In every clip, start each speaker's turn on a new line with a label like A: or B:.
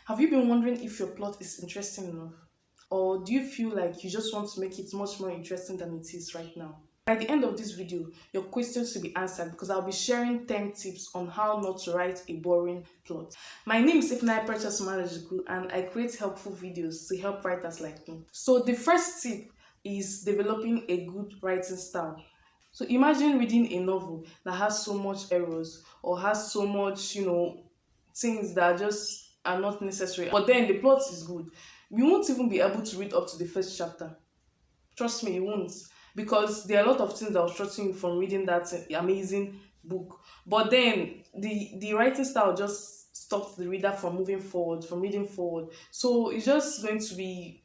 A: Have you been wondering if your plot is interesting enough? Or do you feel like you just want to make it much more interesting than it is right now? By the end of this video, your questions will be answered because I'll be sharing 10 tips on how not to write a boring plot. My name is Ifnai Precious Malajiku and I create helpful videos to help writers like me. So the first tip is developing a good writing style. So imagine reading a novel that has so much errors or has so much, things that just are not necessary. But then the plot is good. You won't even be able to read up to the first chapter. Trust me, you won't. Because there are a lot of things that will shorten you from reading that amazing book. But then the writing style just stops the reader from moving forward, from reading forward. So it's just going to be,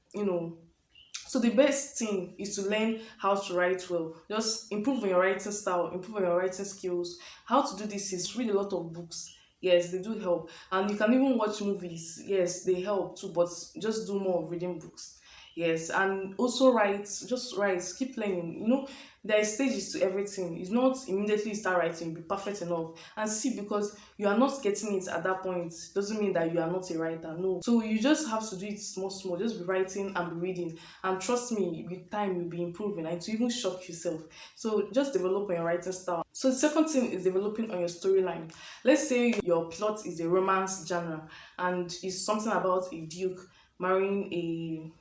A: so the best thing is to learn how to write well. Just improve on your writing style, improve on your writing skills. How to do this is read a lot of books. Yes, they do help. And you can even watch movies. Yes, they help too, but just do more of reading books. Yes, and also write, just write, keep learning. There are stages to everything. It's not immediately start writing, be perfect enough. And see, because you are not getting it at that point, doesn't mean that you are not a writer. No. So you just have to do it small, small. Just be writing and be reading. And trust me, with time you'll be improving and to even shock yourself. So just develop on your writing style. So the second thing is developing on your storyline. Let's say your plot is a romance genre and it's something about a duke marrying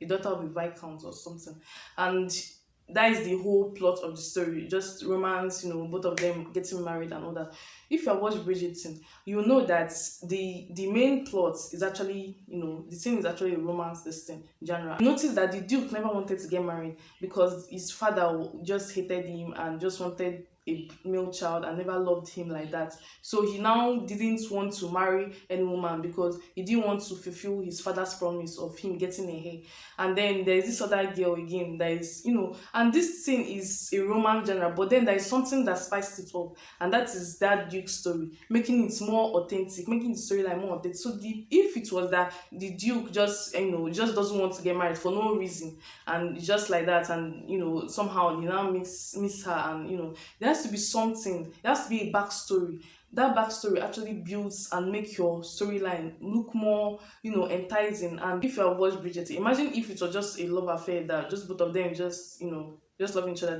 A: a daughter of a viscount or something, and that is the whole plot of the story, just romance, both of them getting married and all that. If you have watched Bridgerton, you will know that the main plot is actually, the thing is actually a romance, this thing genre. Notice that the duke never wanted to get married because his father just hated him and just wanted a male child and never loved him like that. So he now didn't want to marry any woman because he didn't want to fulfill his father's promise of him getting a hair. And then there's this other girl again that is, and this thing is a romance genre, but then there is something that spiced it up, and that is that duke story, making it more authentic, making the storyline more authentic. So if it was that the duke just just doesn't want to get married for no reason and just like that, and somehow he now miss her, and there has to be something, there has to be a backstory. That backstory actually builds and make your storyline look more, enticing. And if you have watched Bridget, imagine if it was just a love affair that just both of them just loving each other.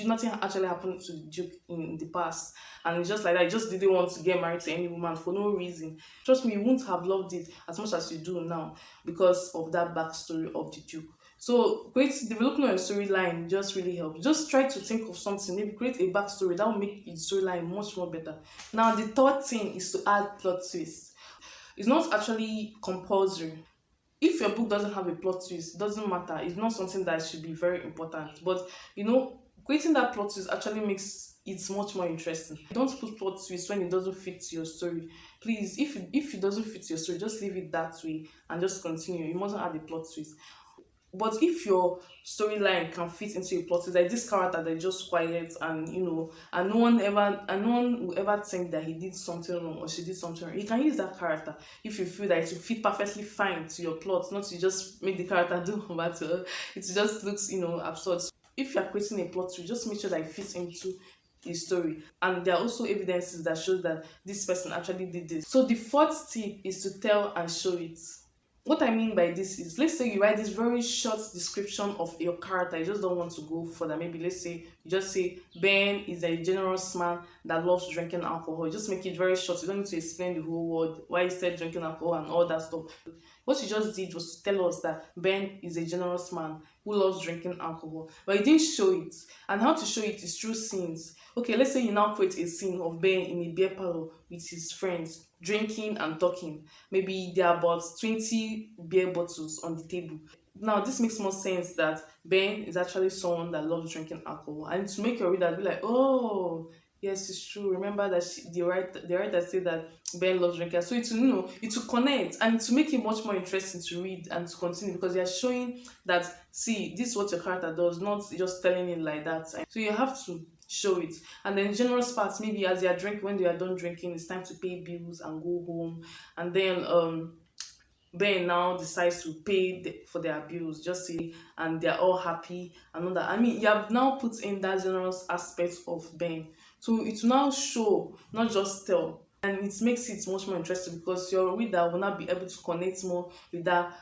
A: Nothing actually happened to the Duke in the past, and it's just like that. He just didn't want to get married to any woman for no reason. Trust me, you won't have loved it as much as you do now because of that backstory of the Duke. So developing a storyline just really helps. Just try to think of something, maybe create a backstory that will make the storyline much more better. Now the third thing is to add plot twists. It's not actually compulsory. If your book doesn't have a plot twist, it doesn't matter. It's not something that should be very important. But creating that plot twist actually makes it much more interesting. Don't put plot twist when it doesn't fit your story. Please, if it doesn't fit your story, just leave it that way and just continue. You mustn't add a plot twist. But if your storyline can fit into a plot, it's like this character that's just quiet, and no one will ever think that he did something wrong or she did something wrong. You can use that character if you feel that it will fit perfectly fine to your plot, not to just make the character do what it just looks absurd. So if you are creating a plot, you just make sure that it fits into the story, and there are also evidences that shows that this person actually did this. So the fourth tip is to tell and show it. What I mean by this is, let's say you write this very short description of your character. You just don't want to go further. Maybe let's say you just say Ben is a generous man that loves drinking alcohol. Just make it very short. You don't need to explain the whole word, why he said drinking alcohol and all that stuff. What you just did was to tell us that Ben is a generous man who loves drinking alcohol, but you didn't show it. And how to show it is through scenes. Okay, let's say you now create a scene of Ben in a beer parlor with his friends, drinking and talking. Maybe there are about 20 beer bottles on the table. Now, this makes more sense that Ben is actually someone that loves drinking alcohol. And to make your reader be like, oh, yes, it's true. Remember that the writer said that Ben loves drinking. So it will connect and to make it much more interesting to read and to continue, because they are showing that, see, this is what your character does, not just telling it like that. So you have to show it. And then generous parts, maybe as they are drinking, when they are done drinking, it's time to pay bills and go home. And then Ben now decides to pay for their bills, just say, and they're all happy and all that. I mean, you have now put in that generous aspect of Ben. So it will now show, not just tell. and it makes it much more interesting because your reader will not be able to connect more with that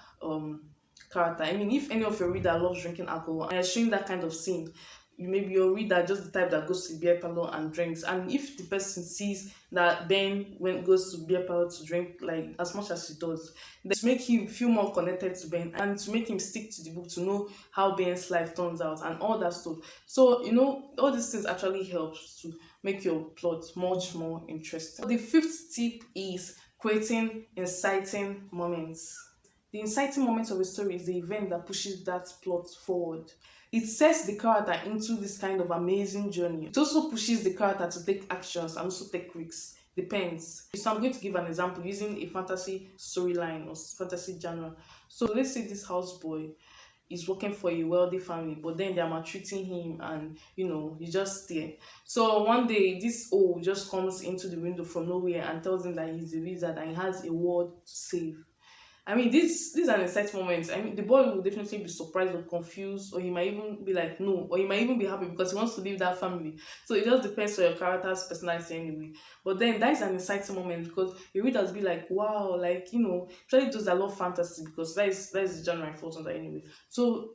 A: character. I mean, if any of your reader loves drinking alcohol and you're showing that kind of scene, you maybe your reader just the type that goes to beer parlor and drinks. And if the person sees that Ben when goes to beer parlor to drink like as much as he does, then to make him feel more connected to Ben and to make him stick to the book to know how Ben's life turns out and all that stuff. So all these things actually helps to make your plot much more interesting. The fifth tip is creating inciting moments. The inciting moment of a story is the event that pushes that plot forward. It sets the character into this kind of amazing journey. It also pushes the character to take actions and also take risks. Depends. So I'm going to give an example using a fantasy storyline or fantasy genre. So let's say this houseboy is working for a wealthy family, but then they're maltreating him and he's just there. So one day this O just comes into the window from nowhere and tells him that he's a wizard and he has a world to save. I mean, this is an exciting moment. I mean, the boy will definitely be surprised or confused, or he might even be like, no, or he might even be happy because he wants to leave that family. So it just depends on your character's personality anyway. But then that is an exciting moment because your readers be like, wow, like, especially those that love fantasy because that is the genre I fall under anyway. So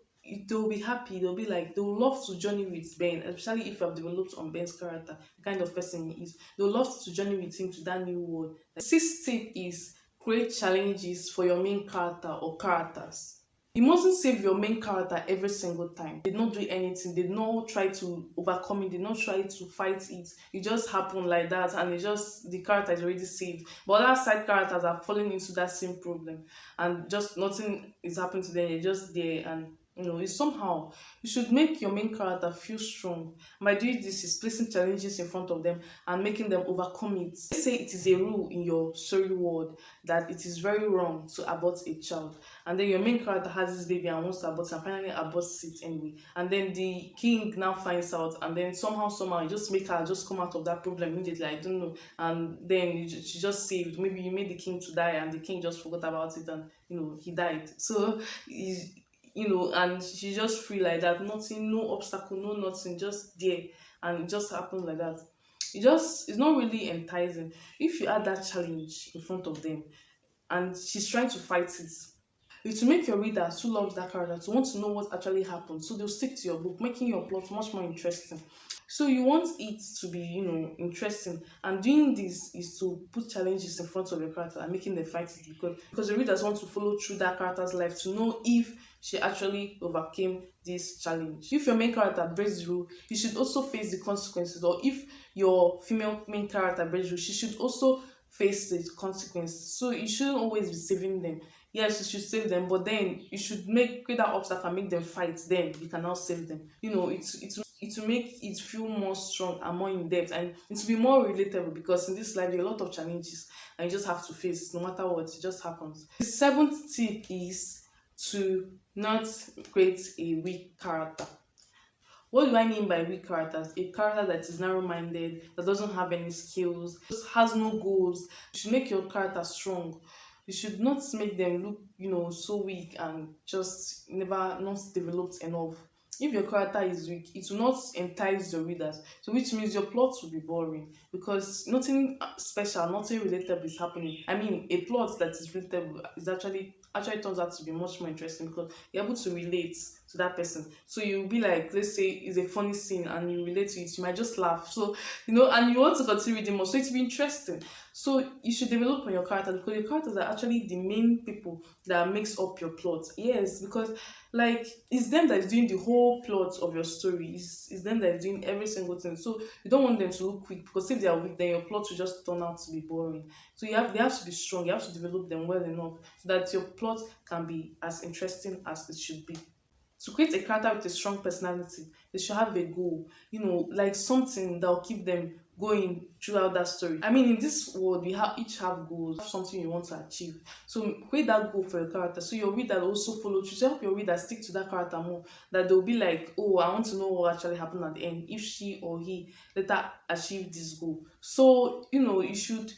A: they'll be happy, they'll be like, they'll love to journey with Ben, especially if you have developed on Ben's character, the kind of person he is. They'll love to journey with him to that new world. The sixth tip is create challenges for your main character or characters. You mustn't save your main character every single time. They don't do anything, they don't try to overcome it, they don't try to fight it. It just happened like that and the character is already saved. But other side characters are falling into that same problem and just nothing is happening to them, they're just there and it's somehow you should make your main character feel strong. By doing this is placing challenges in front of them and making them overcome it. Let's say it is a rule in your story world that it is very wrong to abort a child, and then your main character has this baby and wants to abort and finally aborts it anyway, and then the king now finds out and then somehow you just make her just come out of that problem immediately, I don't know, and then she just saved. Maybe you made the king to die and the king just forgot about it and he died. So and she just free like that, nothing, no obstacle, no nothing, just there, and it just happened like that. It's not really enticing if you add that challenge in front of them and she's trying to fight it. It will make your readers who love that character to want to know what actually happened, so they'll stick to your book, making your plot much more interesting. So you want it to be, interesting, and doing this is to put challenges in front of your character and making them fight it because the readers want to follow through that character's life to know if she actually overcame this challenge. If your main character breaks the rule, you should also face the consequences. Or if your female main character breaks the rule, she should also face the consequences. So you shouldn't always be saving them. Yes, you should save them, but then you should create that obstacle and make them fight. Then you can now save them. It will make it feel more strong and more in depth, and it will be more relatable because in this life there are a lot of challenges and you just have to face no matter what. It just happens. The seventh tip is to not create a weak character. What do I mean by weak characters? A character that is narrow-minded, that doesn't have any skills, just has no goals. You should make your character strong. You should not make them look, so weak and just never not developed enough. If your character is weak, it will not entice your readers. So which means your plot will be boring because nothing special, nothing relatable is happening. I mean, a plot that is relatable is actually turns out to be much more interesting because you're able to relate to that person. So you'll be like, let's say it's a funny scene and you relate to it, you might just laugh. So and you want to continue reading more. So it'll be interesting. So you should develop on your characters because your characters are actually the main people that makes up your plot. Yes, because it's them that is doing the whole plot of your story. It's them that is doing every single thing. So you don't want them to look weak because if they are weak, then your plot will just turn out to be boring. So they have to be strong. You have to develop them well enough so that your plot can be as interesting as it should be. To create a character with a strong personality, they should have a goal, like something that will keep them going throughout that story. I mean, in this world, we each have goals, something you want to achieve. So create that goal for your character so your reader will also follow through. So help your reader stick to that character more, that they'll be like, oh, I want to know what actually happened at the end, if she or he later achieved this goal. So, you should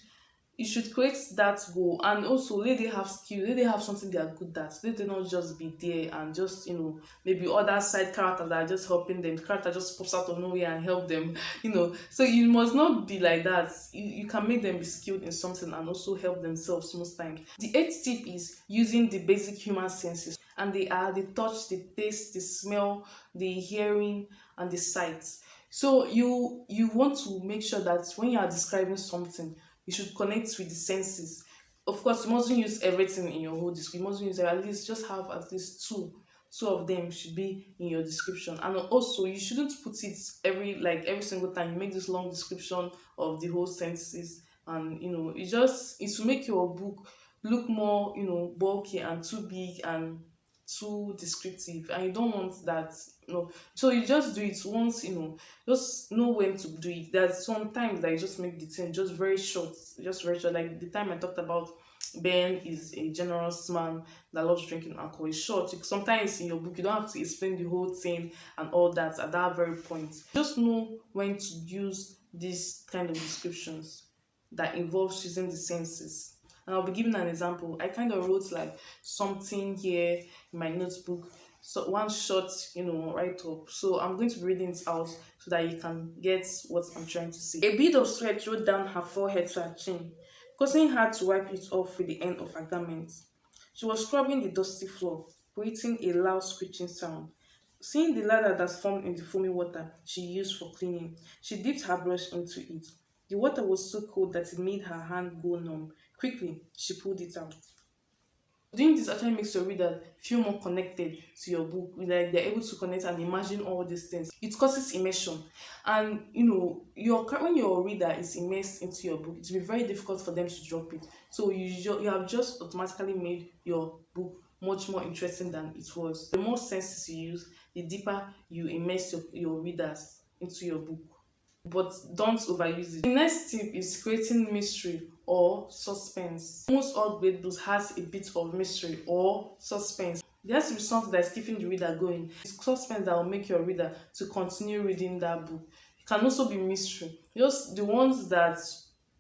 A: you should create that goal, and also let they have skill, let they have something they are good at, let they not just be there and just, maybe other side characters that are just helping them, the character just pops out of nowhere and help them. So you must not be like that. You can make them be skilled in something and also help themselves most times. The eighth tip is using the basic human senses, and they are the touch, the taste, the smell, the hearing, and the sight. So you want to make sure that when you are describing something, you should connect with the senses. Of course, you mustn't use everything in your whole description. You mustn't use, at least just have at least two of them should be in your description. And also, you shouldn't put it every single time you make this long description of the whole senses. And it will make your book look more, bulky and too big and too descriptive, and you don't want that. So you just do it once, just know when to do it. There's sometimes that you just make the thing just very short. Like the time I talked about, Ben is a generous man that loves drinking alcohol. It's short. Sometimes in your book you don't have to explain the whole thing and all that at that very point. Just know when to use these kind of descriptions that involves using the senses. And I'll be giving an example. I kind of wrote like something here in my notebook, so one short, write up. So I'm going to be reading it out so that you can get what I'm trying to say. A bead of sweat rolled down her forehead to her chin, causing her to wipe it off with the end of her garment. She was scrubbing the dusty floor, creating a loud screeching sound. Seeing the lather that formed in the foamy water she used for cleaning, she dipped her brush into it. The water was so cold that it made her hand go numb. Quickly, she pulled it out. Doing this actually makes your reader feel more connected to your book, like they're able to connect and imagine all these things. It causes immersion, and when your reader is immersed into your book, it will be very difficult for them to drop it. So you have just automatically made your book much more interesting than it was. The more senses you use, the deeper you immerse your readers into your book, but don't overuse it. The next tip is creating mystery or suspense. Almost all great books has a bit of mystery or suspense. There has to be something that is keeping the reader going. It's suspense that will make your reader to continue reading that book. It can also be mystery. Just the ones that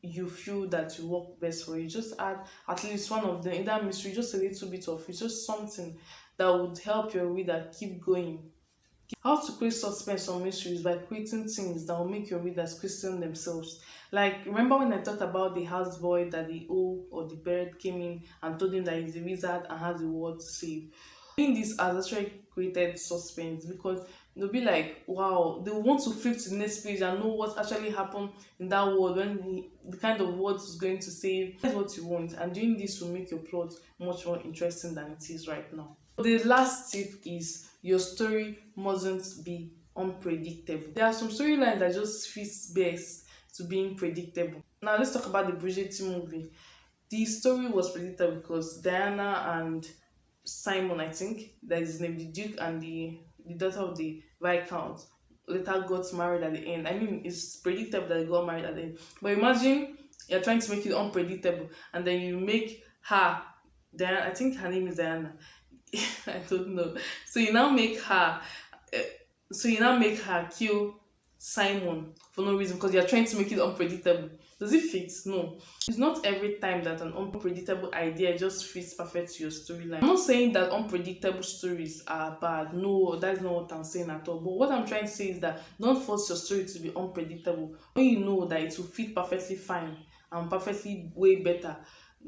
A: you feel that you work best for you. Just add at least one of them in that mystery, just a little bit of it, just something that would help your reader keep going. How to create suspense or mysteries by creating things that will make your readers question themselves. Like, remember when I talked about the houseboy that the owl or the bird came in and told him that he's a wizard and has a word to say? Doing this has actually created suspense, because they'll be like, wow, they want to flip to the next page and know what actually happened in that word, when the kind of words is going to say. That's what you want, and doing this will make your plot much more interesting than it is right now. The last tip is your story mustn't be unpredictable. There are some storylines that just fit best to being predictable. Now let's talk about the Bridgerton movie. The story was predictable because Diana and Simon, I think that is his name, the Duke and the daughter of the Viscount, later got married at the end. I mean, it's predictable that they got married at the end. But imagine you're trying to make it unpredictable and then you make her Diana, I think her name is Diana. I don't know. So you now make her kill Simon for no reason, because you're trying to make it unpredictable. Does it fit? No. It's not every time that an unpredictable idea just fits perfect to your storyline. I'm not saying that unpredictable stories are bad. No, that's not what I'm saying at all. But what I'm trying to say is that don't force your story to be unpredictable when you know that it will fit perfectly fine and perfectly way better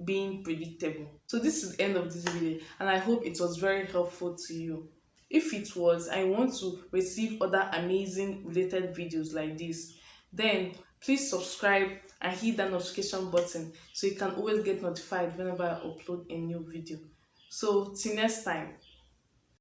A: being predictable. So this is the end of this video, and I hope it was very helpful to you. If it was, I want to receive other amazing related videos like this, then please subscribe and hit that notification button so you can always get notified whenever I upload a new video. So till next time.